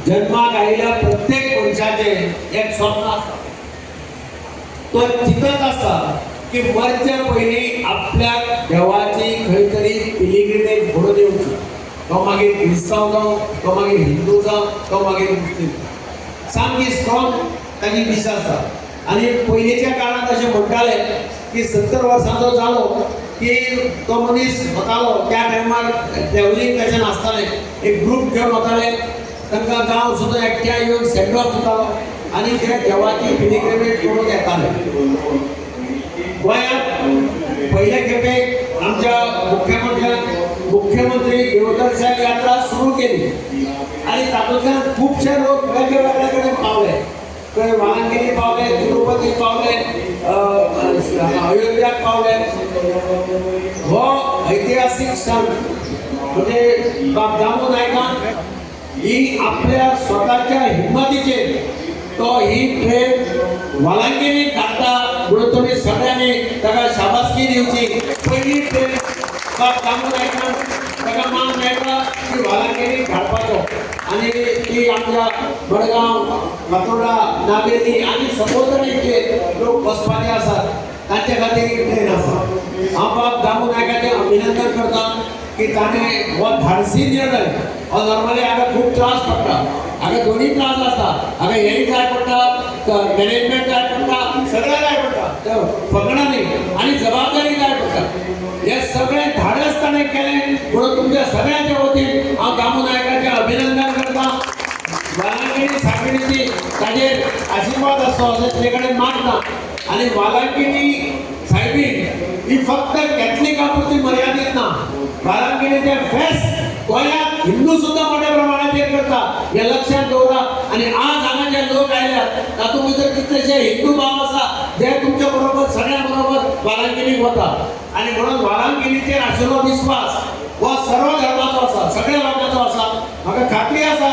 जन्माक आयिल्ल्या प्रत्येक मनशाचे एक स्वप्न असता, तो चिंतत असता की मरच्या पयलीं आपल्या देवाची खंय तरी पिलिग्रिमेज घडोवन येवची. तो मागीर क्रिस्तांव जावं, तो मागीर हिंदू जावं, तो मागीर मुस्लीम. सामकी स्ट्रॉंग ताची दीस आसता. आनी पयलींच्या काळांत अशें म्हणटाले की 70 वर्सांचो जालो की तो मनीस वतालो. त्या टायमार ट्रॅव्हलिंग कशें नासतालें, एक ग्रूप घेवन वताले, तांकां गांव सुद्दां एकट्या येवन सेंड ऑफ दितालो आनी ते देवाची पिलिग्रिमेज करून येताले. गोंयांत पयले खेपेक आमच्या मुख्यमंत्री देवदर्शन यात्रा सुरू केली आनी तातूंतल्यान खुबशे लोक वेगळे वेगळे कडेन पावले. खंय वाळंगिरी पावले, तिरुपती पावले, अयोध्याक पावले. हो ऐतिहासीक सण म्हणजे बाब दामू नायकान ही आपल्या स्वताच्या हिम्मतीचेर तो ही ट्रेन वाळंगिरी धाडटा म्हणून तुमी सगळ्यांनी ताका शाबासकी दिवची. पयली ट्रेन बाब दामू नायकान ताका मान मेळटा की वाळंगिरी धाडपाचो आनी ती आमच्या मडगांव, फातोर्डा, नागेली आनी सपोतरीचे लोक बसपाचे आसात तांचे खातीर ही ट्रेन आसा. हांव बाब दामू नायकाचें अभिनंदन करता की ताणें हो धाडसी निर्णय. हो नॉर्मली हांगा खूब त्रास पडटा, हांगा दोनूय त्रास आसता. हांगा हेय जाय पडटा, मॅनेजमेंट जाय पडटा, सगळें जाय पडटा, फकाणांनी आनी जबाबदारी जाय पडटा. हे सगळें धाडस ताणें केलें म्हणून तुमच्या सगळ्यांच्या वतीन हांव दामू नायकाचें अभिनंदन करता. वाळंगिरी सांखळीची ताजेर आशिर्वाद आसो अशें तुजे कडेन मागता. आनी वाळंगिरी सायबीण ही फक्त कॅथलिकां पुरती मर्यादीत ना. वाळंगिरीचे फेस्त गोंयांत हिंदू सुद्दां मोठ्या प्रमाणाचेर करता, हें लक्षात दवरा. आनी आज हांगा जे लोक आयल्यात तातूंत भितर कितलेशे हिंदू भाव आसा जे तुमच्या बरोबर सगळ्यां बरोबर वाळंगिरीक वता. आनी म्हणून वाळंगिरीचेर आशिल्लो विस्वास हो सर्व धर्माचो आसा, सगळ्या लोकांचो आसा. म्हाका खात्री आसा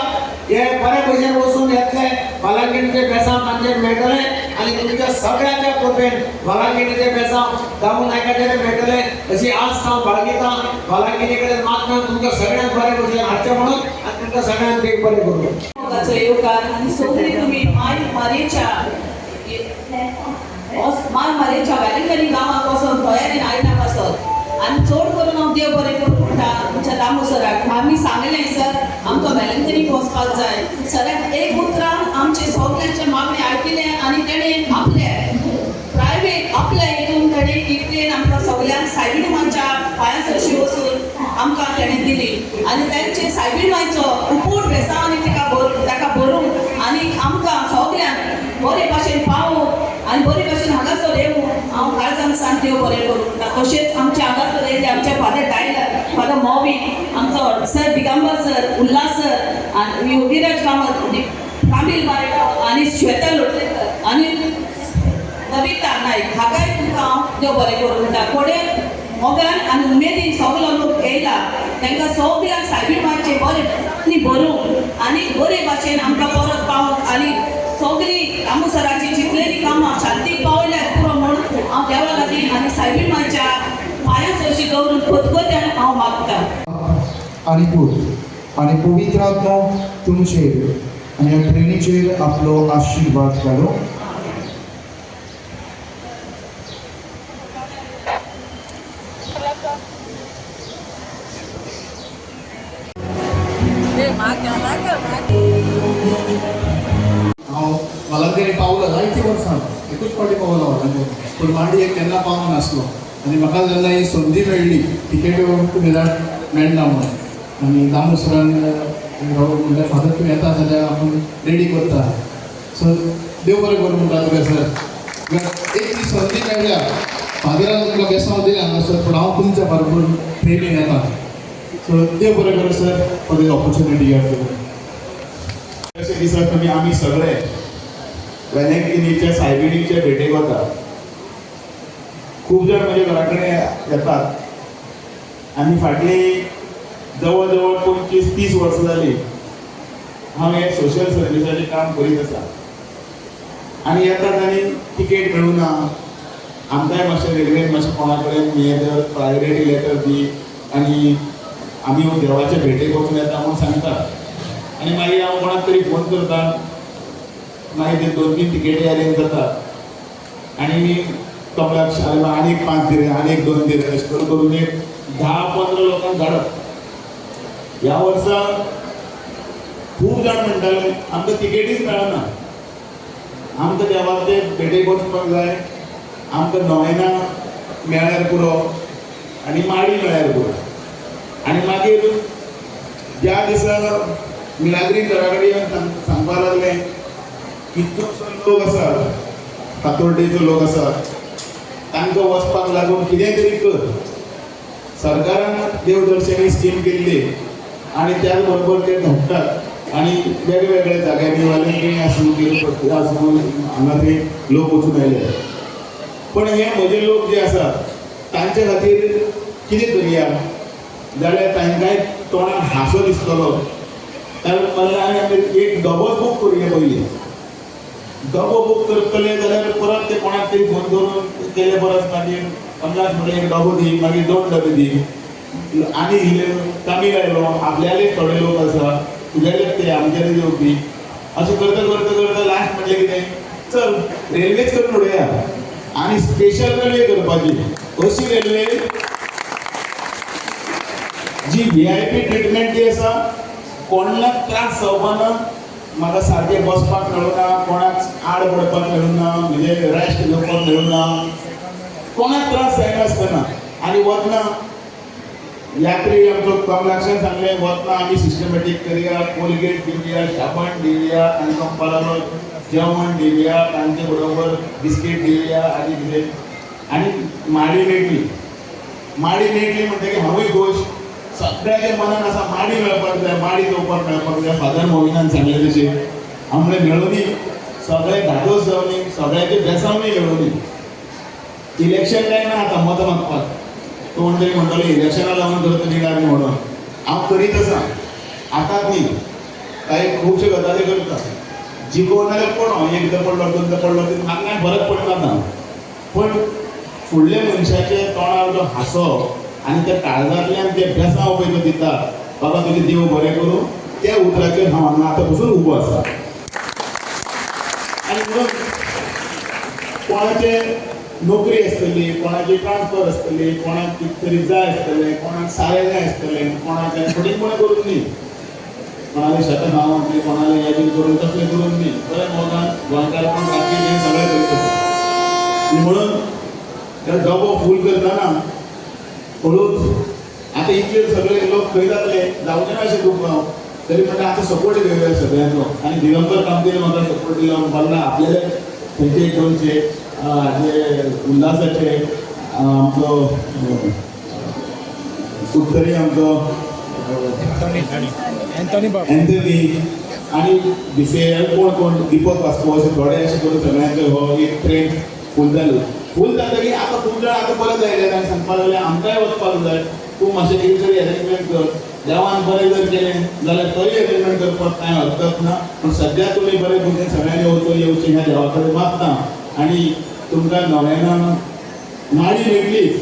हे बरे भशेन वचून येतले, वाळंगिरीचे बेसांव तांचेर मेळटले आनी तुमच्या सगळ्यांच्या कृपेन वाळंगिरीचे बेसांव दामू नायकाचेर मेळटले अशी आज हांव बाळगितां. वाळंगिरी कडेन मागता तुमकां सगळ्यांक बरे भशेन हाडचें म्हणून आनी तुमकां सगळ्यांक देव बरें करूं. येवकार आनी सगळीं तुमी माय मारेच्या वेलिंगनी गांवांत वचून तयारीन आयल्यात आसत. आनी चड करून हांव देव बरें करूं म्हणटा तुमच्या दामू सराक. आमी सांगलें सर आमकां वेलिंगनीक वचपाक जाय. सराक एक उतरान आमचे सगळ्यांचे मागणें आयकिलें आनी तेणें आपले प्रायवेट आपल्या हितून तेणें ही ट्रेन आमकां सगळ्यांक सायबीण मांच्या पांयां सरशी वचून आमकां तेणें दिली. आनी तेंचे सायबीण मांयचो उपूट बेसांवांनी ताका भरून आनी आमकां सगळ्यांक बरे भाशेन पावून आनी बरे भाशेन हांगासर येवूं हांव काळजान सांग देव बरें करूं म्हणटा. तशेंच आमचे हांगासर येयले आमचे फादर टायलर, फादर मॉवी, आमचो sir Digambar sir, Ulhas sir आनी विराज कामील मारेकर आनी श्वेता लोटलेकर आनी कविता नायक हाकाय तुमकां हांव देव बरें करूं म्हणटा. थोडे मोगान आनी उमेदीन सगलो लोक येयला तांकां सगळ्यांक सायबीण मारचे बरे भरूंक आनी बरे भाशेन आमकां परत पावूंक आनी सगळीं दामू सराची जितलेली कामां शांतीक पावयल्यात पुरो म्हणून हांव देवा लागीं आनी सायबीण मांच्या पांयां सरशी दवरून खतखत्यान हांव मागतां. आनी आनी पवित्र आत्मो तुमचेर आनी ह्या ट्रेनीचेर आपलो आशिर्वाद घालो. हांव वाळंगिरी पावलो जायतीं वर्सां, एकूच फावटी पावलो वाळंगिरी, पूण मांडी एक केन्ना पावूंक नासलो. आनी म्हाका जेन्ना ही संदी मेळ्ळी टिकेट विराट मेळना म्हणून आनी दामू सरान म्हणल्यार फादर तूं येता जाल्यार आपूण रेडी करता. सो देव बरें करूं म्हणटा तुका सर. एक ती संदी मेळ्ळ्या, फादरान तुमकां बेसांव दिलें हांगासर, पूण हांव तुमच्या बरोबर ट्रेनीन येता. सो देव बरें करूं sir for the opportunity you have given. अशे दिसाक आमी सगळे वेलिंगनीच्या सायबीणीच्या भेटेक वता. खूब जाण म्हज्या घरा कडेन येतात आनी फाटली जवळ जवळ 25-30 वर्सां जालीं हांव हे सोशल सर्विसाचें काम करीत आसा. आनी येतात आनी तिकेट मेळूना, आमकांय मातशें रेल्वेन मातशें कोणा कडेन हें धर, प्रायोरिटी लेटर दी आनी आमी देवाचे भेटेक वचून येता म्हूण सांगतात. आनी मागीर हांव कोणाक तरी फोन करता, मागीर ते 2-3 तिकेटी अरेंज जातात आनी कमलाक आनी 5 दिले आनी 2 दिले अशें करून एक 10-15 लोकांक धाडप. ह्या वर्सा खूब जाण म्हणटाले आमकां तिकेटीच मेळना, आमकां देवाक ते भेटेक वचपाक जाय, आमकां नोवेना मेळ्यार पुरो आनी माडी मेळ्यार पुरो. आनी मागीर ज्या दिसा मिलाग्री घरा कडेन सांगपाक लागले कितलोसो लोक आसा, फातोर्डेचो लोक आसा, तांकां वचपाक लागून कितें तरी कर. सरकारान देवदर्शनी स्कीम केल्ली आनी त्याच बरोबर ते धाडटात आनी वेगवेगळ्या जाग्यांनी वालेंनी आसूं हांगा थंय लोक वचून आयले. पण हे म्हजे लोक जे आसा तांचे खातीर कितें करया जाल्यार तांकांय तोंडार हांसो दिसतलो. जाल्यार आमी एक डबोच बूक करुया पयलीं. डबो बूक करतले जाल्यार परत ते कोणाक तरी फोन करून केले परस मागीर 50 म्हणल्यार एक डबो दी, मागीर 2 डबे दी. आनी तामीळ आयलो, आपल्याले थोडे लोक आसा, तुगेलेच ते आमगेले येवपी, अशें करता करता करता लास्ट म्हणलें कितें, चल रेल्वेच करून उडोवया आनी स्पेशल रेल्वे करपाची. अशी रेल्वे जी VIP ट्रिटमेंट जी आसा, कोणाक त्रास जावपाना, म्हाका सारकें बसपाक मेळुना, कोणाक आड पडपाक मेळुना, म्हणजे रेस्ट घेवपाक मेळुना, कोणाक त्रास जायना आसतना. आनी वतना यात्री आमचो कमलाक्षान सांगलें वतना आमी सिस्टमॅटीक करया, कोलगेट दिवया, साबण दिवया, तांकां परलो जेवण दिवया, तांचे बरोबर बिस्कीट दिवया आनी कितें. आनी माडी मेळटली. माडी मेळटली म्हणटकीर हांवूय खोश. सगळ्याच्या मनान आसा माडी मेळपाक जाय, माडी घेवपाक मेळपाक जाय. फादर मोविनान सांगलें तशें आमणे मेळोनी सगळे धादोस जावनी, सगळ्याचे बेसावणी मेळोनी. इलेक्शन टायम आतां मत मागपाक तो म्हणटरी म्हणटलो इलेक्शना लागून करता न्ही काय म्हणून हांव करीत आसा. आतांच न्ही, कांय खुबश्यो गजाली करता. जिखोवन जाल्यार कोण एकदां पडलो 2दां पडलो म्हाका कांय फरक पडना ना. पण फुडल्या मनशाच्या तोंडार जो हांसो आनी त्या काळजांतल्यान ते बेसांव पळय तो दिता, बाबा तुजें देव बरें करूं, त्या उतराचेर हांव हांगा आतां पसून उबो आसा. आनी म्हणून कोणाचे नोकरी आसतली, कोणाची ट्रान्सफर आसतली, कोणाक कितें तरी जाय आसतलें, कोणाक सारें जाय आसतलें, कोणाचें फटींगपण करून न्ही, कोणालें शेतां खावून न्ही, कोणालें हें बी करून तसलें करून न्ही, बरें मोगान गोंयकारपण राखी तें सगळें करीत आसा. आनी म्हणून तो डबो फूल करतना हळूच आतां इतले सगळे लोक खंय जातले जावचे ना अशें खूब हांव तरी म्हणटा आतां सपोर्ट घेवया सगळ्यांचो. आनी दिगंबर कामतीन म्हाका सपोर्ट दिलो भरला आपल्याले खंयचे गोंयचे जे उल्हासाचे आमचो उत्तरी आमचो एंथनी आनी BCL कोण दीपक वास्को अशें थोडे अशें करून सगळ्यांचो हो एक ट्रेन फूल जालो. फूल जातकीर आतां खूब जाण आतां परत आयले आनी सांगपाक लागले आमकांय वचपाक जाय, तूं मातशें कितें तरी अरेंजमेंट कर. देवान बरें जर केलें जाल्यार तोय अरेंजमेंट करपाक कांय हरकत ना. पूण सद्या तुमी बरें भुरगें सगळ्यांनी वचून येवचें ह्या देवा कडेन मागता. आनी तुमकां नोवेना माडी मेळटलीच,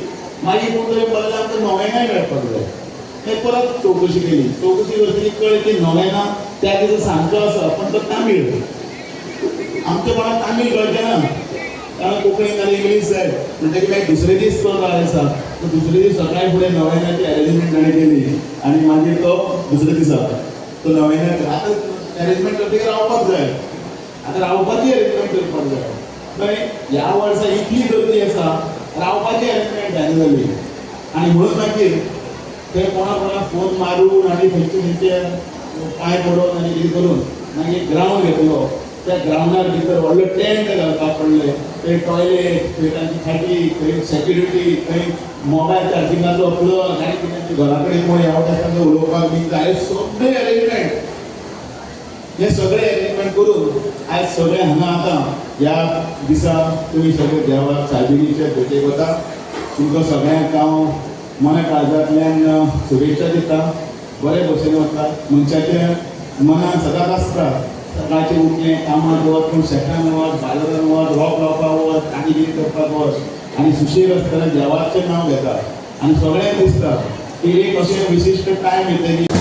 मागीर कोण तरी परत आमकां नोवेनाय मेळपाक जाय. हें परत चवकशी केली. चवकशी करतकीर कळ्ळें की नोवेना त्या दिसा सांजचो आसा, पण तो तामीळ. आमच्या कोणाक तामीळ कळचें ना, कारण कोंकणीन आनी इंग्लीश जाय म्हणटकीर मागीर दुसरे दीस तो जाय आसा. तो दुसरे दीस सकाळी फुडें नोवेनाची अरेंजमेंट ताणें केली आनी मागीर तो दुसरे दिसा तो नोवेना आतां अरेंजमेंट करतकीर रावपाक जाय. आतां रावपाची अरेंजमेंट करपाक जाय. थंय ह्या वर्सा इतली गर्दी आसा, रावपाची अरेंजमेंट जायना जाली. आनी म्हणून मागीर ते कोणाक फोन मारून आनी खंयचे पांय पडोवन आनी कितें करून मागीर ग्रावंड घेतलो. त्या ग्रावंडार भितर व्हडलो टेंट घालपाक पडले. थंय टॉयलेट, थंय तांची खाटी, थंय सेक्युरिटी, थंय मोबायल चार्जिंगाचो प्लग आनी कितें घरा कडेन कोण येवता तांकां उलोवपाक बी जाय सगळें अरेंजमेंट. हे सगळें अरेंजमेंट करून आयज सगळे हांगा आतां ह्या दिसा तुमी सगळे देवाक सायबिणीचे भेटेक वता. तुमकां सगळ्यांक हांव मना काळजांतल्यान शुभेच्छा दिता. बरे भशेन वता. मनशाच्या मनान सदांच आसता सकाळचें उठलें कामाक वच, पूण शेतान वच, बाजारान वच, रोप लावपाक वच, आनी कितें करपाक वच आनी सुशेग आसतना देवाचें नांव घेता. आनी सगळ्यांक दिसता की एक अशें विशिश्ट टायम येतकीर